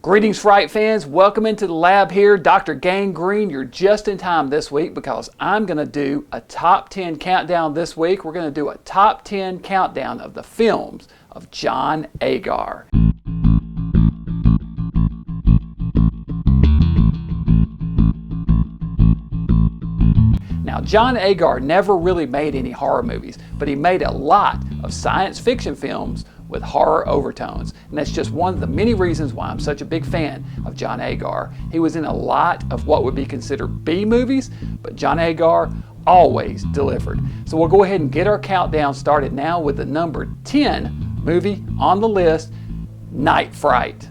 Greetings, Fright fans. Welcome into the lab here. Dr. Gangrene, you're just in time this week because I'm going to do a top 10 countdown this week. We're going to do a top 10 countdown of the films of John Agar. Now, John Agar never really made any horror movies, but he made a lot of science fiction films with horror overtones. And that's just one of the many reasons why I'm such a big fan of John Agar. He was in a lot of what would be considered B movies, but John Agar always delivered. So we'll go ahead and get our countdown started now with the number 10 movie on the list, Night Fright.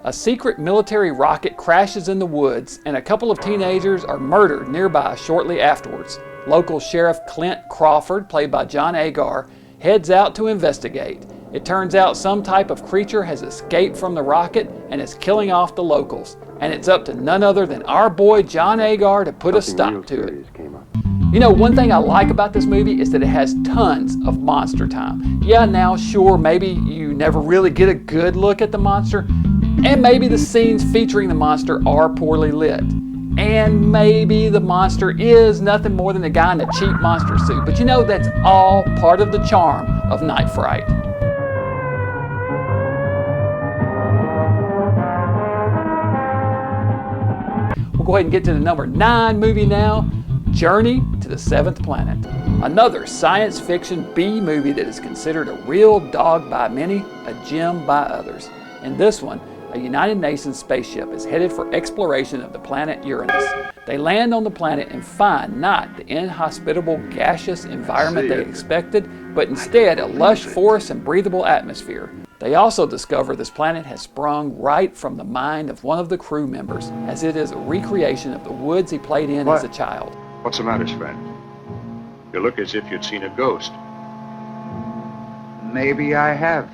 A secret military rocket crashes in the woods and a couple of teenagers are murdered nearby shortly afterwards. Local Sheriff Clint Crawford, played by John Agar, heads out to investigate. It turns out some type of creature has escaped from the rocket and is killing off the locals. And it's up to none other than our boy John Agar to put a stop to it. You know, one thing I like about this movie is that it has tons of monster time. Yeah, now sure, maybe you never really get a good look at the monster, and maybe the scenes featuring the monster are poorly lit. And maybe the monster is nothing more than a guy in a cheap monster suit. But you know, that's all part of the charm of Night Fright. We'll go ahead and get to the number 9 movie now, Journey to the Seventh Planet. Another science fiction B movie that is considered a real dog by many, a gem by others. In this one, a United Nations spaceship is headed for exploration of the planet Uranus. They land on the planet and find not the inhospitable gaseous environment they expected, but instead a lush forest and breathable atmosphere. They also discover this planet has sprung right from the mind of one of the crew members, as it is a recreation of the woods he played in as a child. What's the matter, friend? You look as if you'd seen a ghost. Maybe I have.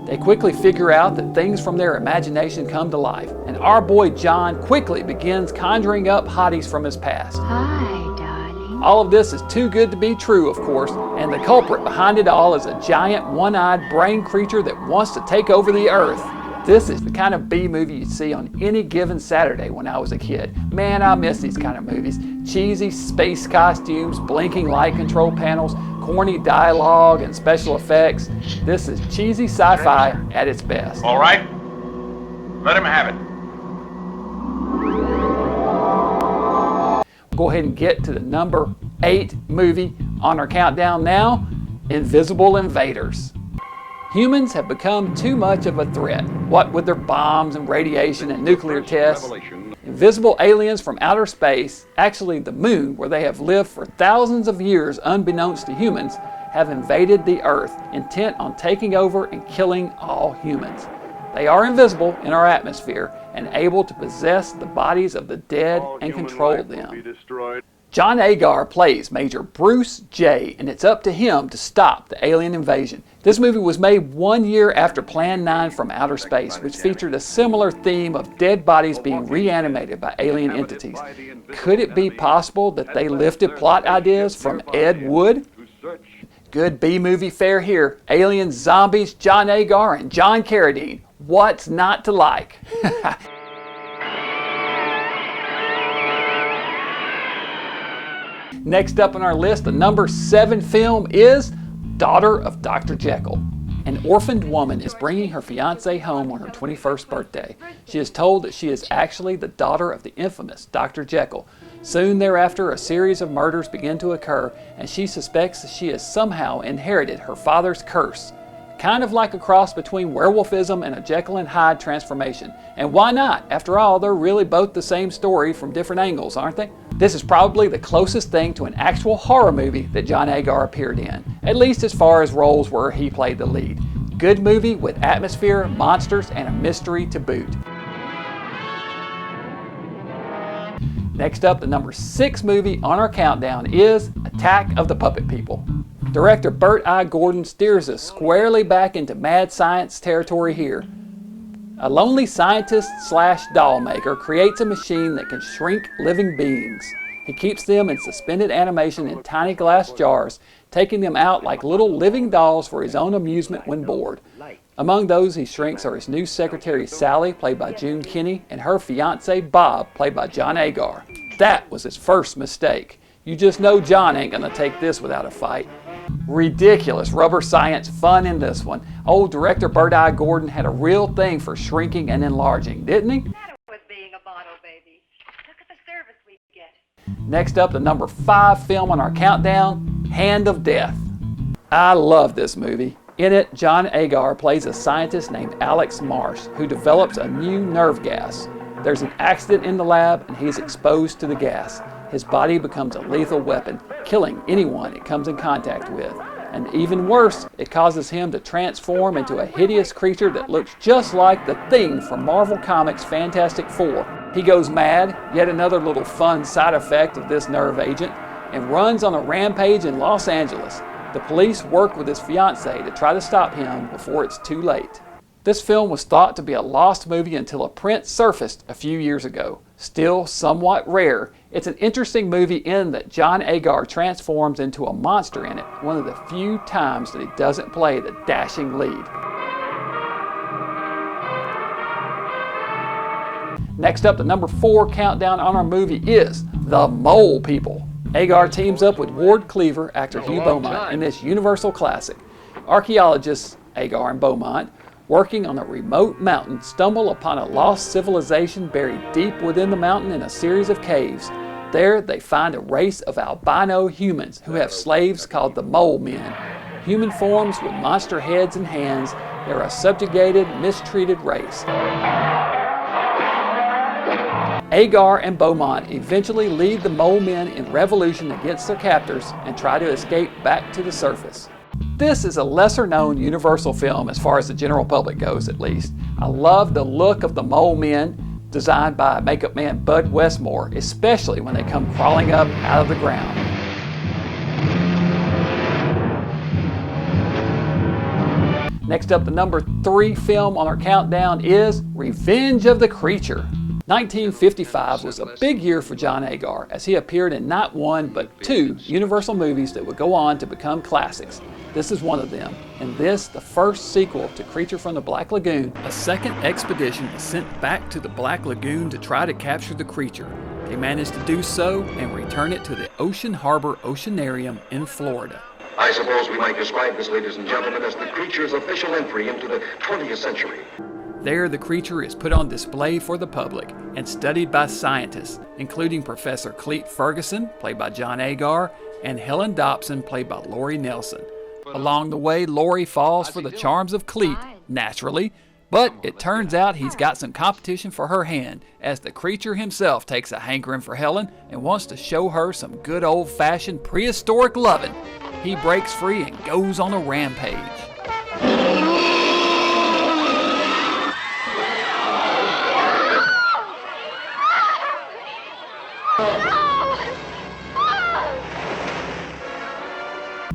They quickly figure out that things from their imagination come to life, and our boy John quickly begins conjuring up hotties from his past. Hi, darling. All of this is too good to be true, of course, and the culprit behind it all is a giant, one-eyed brain creature that wants to take over the earth. This is the kind of B movie you'd see on any given Saturday when I was a kid. Man, I miss these kind of movies. Cheesy space costumes, blinking light control panels, corny dialogue and special effects. This is cheesy sci-fi at its best. All right. Let him have it. We'll go ahead and get to the number 8 movie on our countdown now, Invisible Invaders. Humans have become too much of a threat, what with their bombs and radiation and nuclear tests. Invisible aliens from outer space, actually the moon, where they have lived for thousands of years unbeknownst to humans, have invaded the Earth, intent on taking over and killing all humans. They are invisible in our atmosphere and able to possess the bodies of the dead and control them. John Agar plays Major Bruce J, and it's up to him to stop the alien invasion. This movie was made 1 year after Plan 9 from Outer Space, which featured a similar theme of dead bodies being reanimated by alien entities. Could it be possible that they lifted plot ideas from Ed Wood? Good B-movie fare here. Aliens, zombies, John Agar, and John Carradine. What's not to like? Next up on our list, the number 7 film is Daughter of Dr. Jekyll. An orphaned woman is bringing her fiancé home on her 21st birthday. She is told that she is actually the daughter of the infamous Dr. Jekyll. Soon thereafter, a series of murders begin to occur, and she suspects that she has somehow inherited her father's curse. Kind of like a cross between werewolfism and a Jekyll and Hyde transformation. And why not? After all, they're really both the same story from different angles, aren't they? This is probably the closest thing to an actual horror movie that John Agar appeared in, at least as far as roles where he played the lead. Good movie with atmosphere, monsters, and a mystery to boot. Next up, the number 6 movie on our countdown is Attack of the Puppet People. Director Burt I. Gordon steers us squarely back into mad science territory here. A lonely scientist/doll maker creates a machine that can shrink living beings. He keeps them in suspended animation in tiny glass jars, taking them out like little living dolls for his own amusement when bored. Among those he shrinks are his new secretary Sally, played by June Kinney, and her fiance Bob, played by John Agar. That was his first mistake. You just know John ain't gonna take this without a fight. Ridiculous rubber science fun in this one. Old director Bird-Eye Gordon had a real thing for shrinking and enlarging, didn't he? That was being a model, baby. Look at the service we get. Next up, the number 5 film on our countdown, Hand of Death. I love this movie. In it, John Agar plays a scientist named Alex Marsh who develops a new nerve gas. There's an accident in the lab and he's exposed to the gas. His body becomes a lethal weapon, killing anyone it comes in contact with. And even worse, it causes him to transform into a hideous creature that looks just like the Thing from Marvel Comics' Fantastic Four. He goes mad, yet another little fun side effect of this nerve agent, and runs on a rampage in Los Angeles. The police work with his fiancée to try to stop him before it's too late. This film was thought to be a lost movie until a print surfaced a few years ago. Still somewhat rare, it's an interesting movie in that John Agar transforms into a monster in it, one of the few times that he doesn't play the dashing lead. Next up, the number 4 countdown on our movie is The Mole People. Agar teams up with Ward Cleaver, actor Hugh Beaumont, in this Universal classic. Archaeologists, Agar and Beaumont, working on a remote mountain, stumble upon a lost civilization buried deep within the mountain in a series of caves. There they find a race of albino humans who have slaves called the Mole Men. Human forms with monster heads and hands, they're a subjugated, mistreated race. Agar and Beaumont eventually lead the Mole Men in revolution against their captors and try to escape back to the surface. This is a lesser-known Universal film as far as the general public goes, at least. I love the look of the Mole Men, designed by makeup man Bud Westmore, especially when they come crawling up out of the ground. Next up, the number 3 film on our countdown is Revenge of the Creature. 1955 was a big year for John Agar, as he appeared in not one but 2 Universal movies that would go on to become classics. This is one of them, and this, the first sequel to Creature from the Black Lagoon. A second expedition was sent back to the Black Lagoon to try to capture the creature. They managed to do so and return it to the Ocean Harbor Oceanarium in Florida. I suppose we might describe this, ladies and gentlemen, as the creature's official entry into the 20th century. There, the creature is put on display for the public and studied by scientists, including Professor Cleet Ferguson, played by John Agar, and Helen Dobson, played by Lori Nelson. Along the way, Lori falls for the charms of Cleet, naturally, but it turns out he's got some competition for her hand, as the creature himself takes a hankering for Helen and wants to show her some good old-fashioned prehistoric loving. He breaks free and goes on a rampage.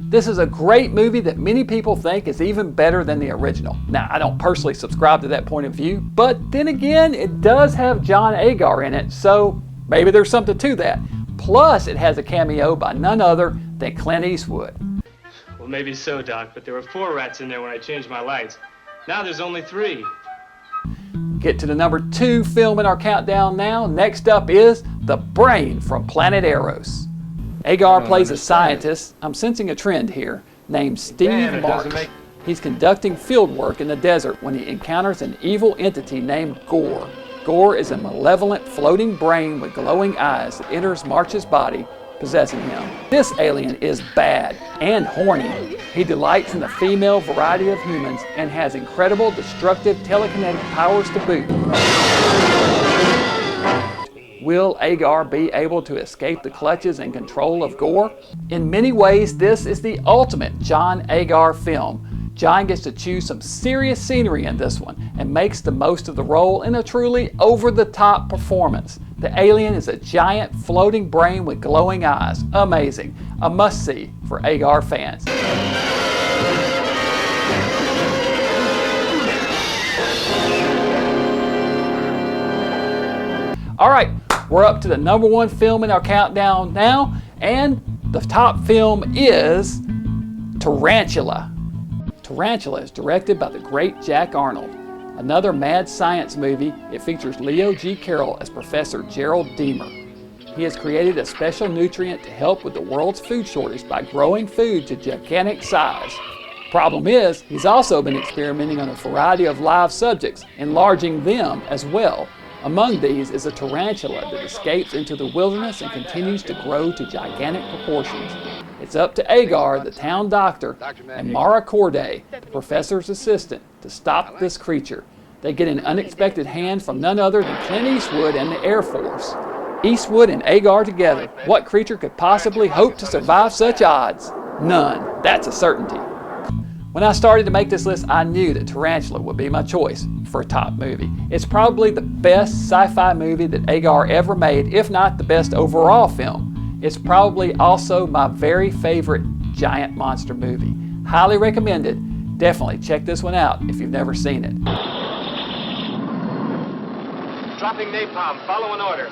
This is a great movie that many people think is even better than the original. Now, I don't personally subscribe to that point of view, but then again, it does have John Agar in it, so maybe there's something to that. Plus, it has a cameo by none other than Clint Eastwood. Well, maybe so, Doc, but there were 4 rats in there when I changed my lights. Now there's only 3. Get to the number 2 film in our countdown now. Next up is The Brain from Planet Eros. Agar plays a scientist, I'm sensing a trend here, named Steve Marks. He's conducting field work in the desert when he encounters an evil entity named Gore. Gore is a malevolent floating brain with glowing eyes that enters March's body, possessing him. This alien is bad and horny. He delights in the female variety of humans and has incredible destructive telekinetic powers to boot. Will Agar be able to escape the clutches and control of Gore? In many ways, this is the ultimate John Agar film. John gets to choose some serious scenery in this one and makes the most of the role in a truly over-the-top performance. The alien is a giant floating brain with glowing eyes. Amazing. A must-see for Agar fans. All right, we're up to the number 1 film in our countdown now, and the top film is Tarantula. Tarantula is directed by the great Jack Arnold. Another mad science movie, it features Leo G. Carroll as Professor Gerald Deemer. He has created a special nutrient to help with the world's food shortage by growing food to gigantic size. Problem is, he's also been experimenting on a variety of live subjects, enlarging them as well. Among these is a tarantula that escapes into the wilderness and continues to grow to gigantic proportions. It's up to Agar, the town doctor, and Mara Corday, the professor's assistant, to stop this creature. They get an unexpected hand from none other than Clint Eastwood and the Air Force. Eastwood and Agar together. What creature could possibly hope to survive such odds? None. That's a certainty. When I started to make this list, I knew that Tarantula would be my choice for a top movie. It's probably the best sci-fi movie that Agar ever made, if not the best overall film. It's probably also my very favorite giant monster movie. Highly recommended. Definitely check this one out if you've never seen it. Dropping napalm. Follow an order.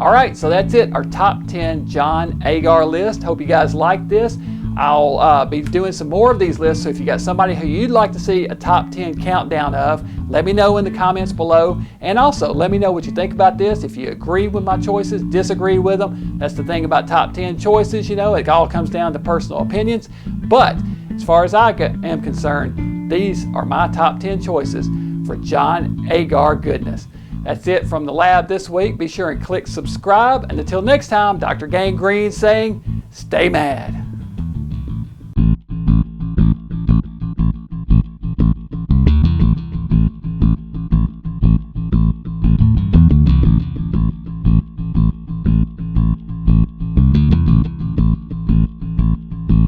All right, so that's it, our top 10 John Agar list. Hope you guys like this. I'll be doing some more of these lists, so if you got somebody who you'd like to see a top 10 countdown of, let me know in the comments below. And also, let me know what you think about this. If you agree with my choices, disagree with them. That's the thing about top 10 choices, you know, it all comes down to personal opinions. But as far as I am concerned, these are my top 10 choices for John Agar goodness. That's it from the lab this week. Be sure and click subscribe. And until next time, Dr. Gangrene saying, stay mad.